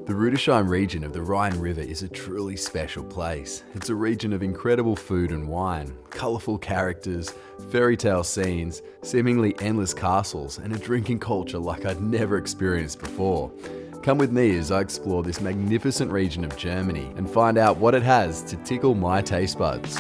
The Ruedesheim region of the Rhine River is a truly special place. It's a region of incredible food and wine, colourful characters, fairy tale scenes, seemingly endless castles, and a drinking culture like I'd never experienced before. Come with me as I explore this magnificent region of Germany and find out what it has to tickle my taste buds.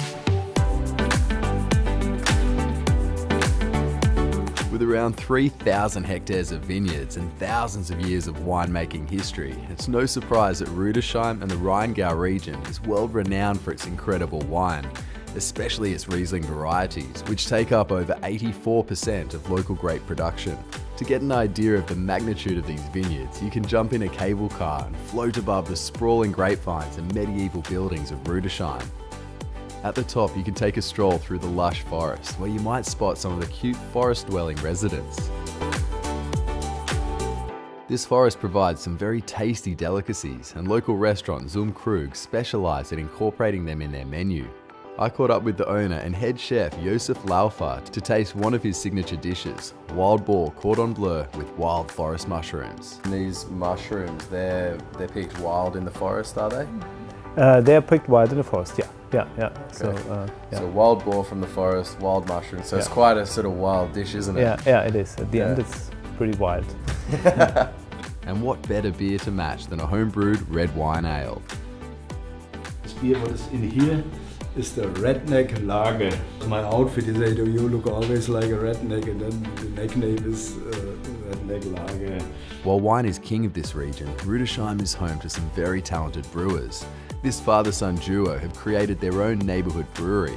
With around 3,000 hectares of vineyards and thousands of years of winemaking history, it's no surprise that Ruedesheim and the Rheingau region is world renowned for its incredible wine, especially its Riesling varieties, which take up over 84% of local grape production. To get an idea of the magnitude of these vineyards, you can jump in a cable car and float above the sprawling grapevines and medieval buildings of Ruedesheim. At the top, you can take a stroll through the lush forest, where you might spot some of the cute forest-dwelling residents. This forest provides some very tasty delicacies, and local restaurant Zum Krug specialise in incorporating them in their menu. I caught up with the owner and head chef Josef Laufer to taste one of his signature dishes, wild boar Cordon Bleu with wild forest mushrooms. And these mushrooms, they're picked wild in the forest, are they? They are picked wild in the forest, yeah. Okay. So wild boar from the forest, wild mushrooms. So it's quite a sort of wild dish, isn't it? Yeah, it is. At the end, it's pretty wild. And what better beer to match than a home-brewed red wine ale? This beer, what is in here, is the Redneck Lager. My outfit is that you look always like a redneck, and then the nickname is Redneck Lager. While wine is king of this region, Ruedesheim is home to some very talented brewers. This father-son duo have created their own neighbourhood brewery.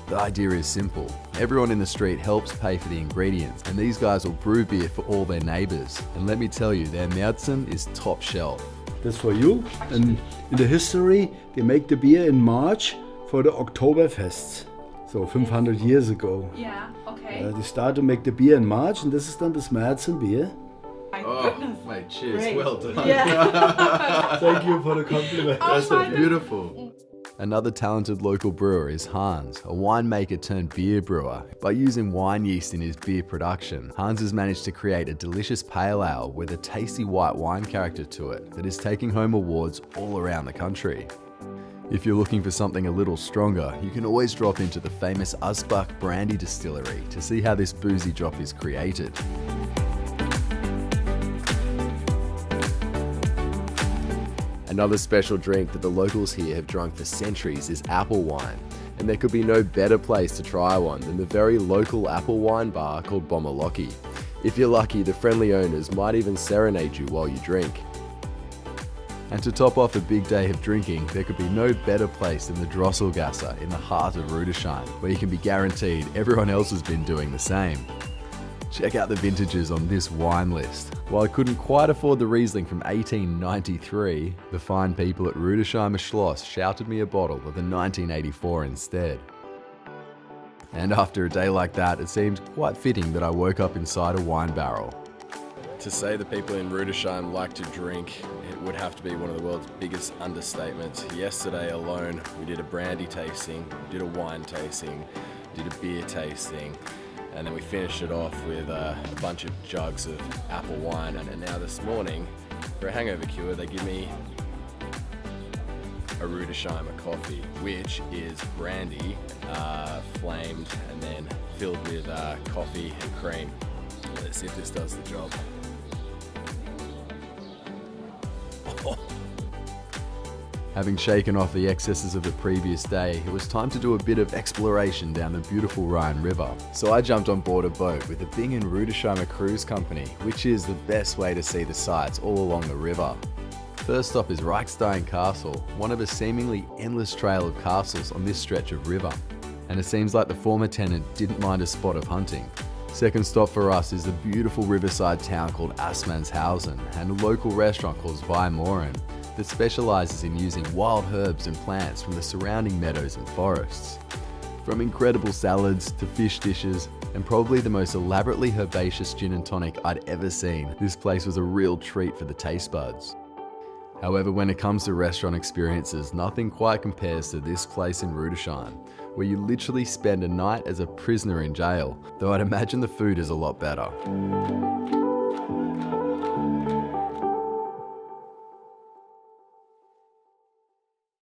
The idea is simple. Everyone in the street helps pay for the ingredients, and these guys will brew beer for all their neighbours. And let me tell you, their Madison is top shelf. That's for you. And in the history, they make the beer in March for the Oktoberfests. So 500 years ago. Yeah, okay. They start to make the beer in March, and this is then this Madison beer. My goodness. Mate, cheers, Great. well done. Yeah. Thank you for the compliment. Oh, That's beautiful. Another talented local brewer is Hans, a winemaker turned beer brewer. By using wine yeast in his beer production, Hans has managed to create a delicious pale ale with a tasty white wine character to it that is taking home awards all around the country. If you're looking for something a little stronger, you can always drop into the famous Usbach brandy distillery to see how this boozy drop is created. Another special drink that the locals here have drunk for centuries is apple wine, and there could be no better place to try one than the very local apple wine bar called Bommerlocki. If you're lucky, the friendly owners might even serenade you while you drink. And to top off a big day of drinking, there could be no better place than the Drosselgasse in the heart of Ruedesheim, where you can be guaranteed everyone else has been doing the same. Check out the vintages on this wine list. While I couldn't quite afford the Riesling from 1893, the fine people at Ruedesheimer Schloss shouted me a bottle of the 1984 instead. And after a day like that, it seemed quite fitting that I woke up inside a wine barrel. To say the people in Ruedesheim like to drink, it would have to be one of the world's biggest understatements. Yesterday alone, we did a brandy tasting, did a wine tasting, did a beer tasting, and then we finished it off with a bunch of jugs of apple wine. And now this morning, for a hangover cure, they give me a Ruedesheimer coffee, which is brandy, flamed and then filled with coffee and cream. Let's see if this does the job. Having shaken off the excesses of the previous day, it was time to do a bit of exploration down the beautiful Rhine River. So I jumped on board a boat with the Bing & Ruedesheimer Cruise Company, which is the best way to see the sights all along the river. First stop is Reichstein Castle, one of a seemingly endless trail of castles on this stretch of river. And it seems like the former tenant didn't mind a spot of hunting. Second stop for us is the beautiful riverside town called Assmannshausen and a local restaurant called Zweimohren that specialises in using wild herbs and plants from the surrounding meadows and forests. From incredible salads to fish dishes and probably the most elaborately herbaceous gin and tonic I'd ever seen, this place was a real treat for the taste buds. However, when it comes to restaurant experiences, nothing quite compares to this place in Ruedesheim, where you literally spend a night as a prisoner in jail, though I'd imagine the food is a lot better.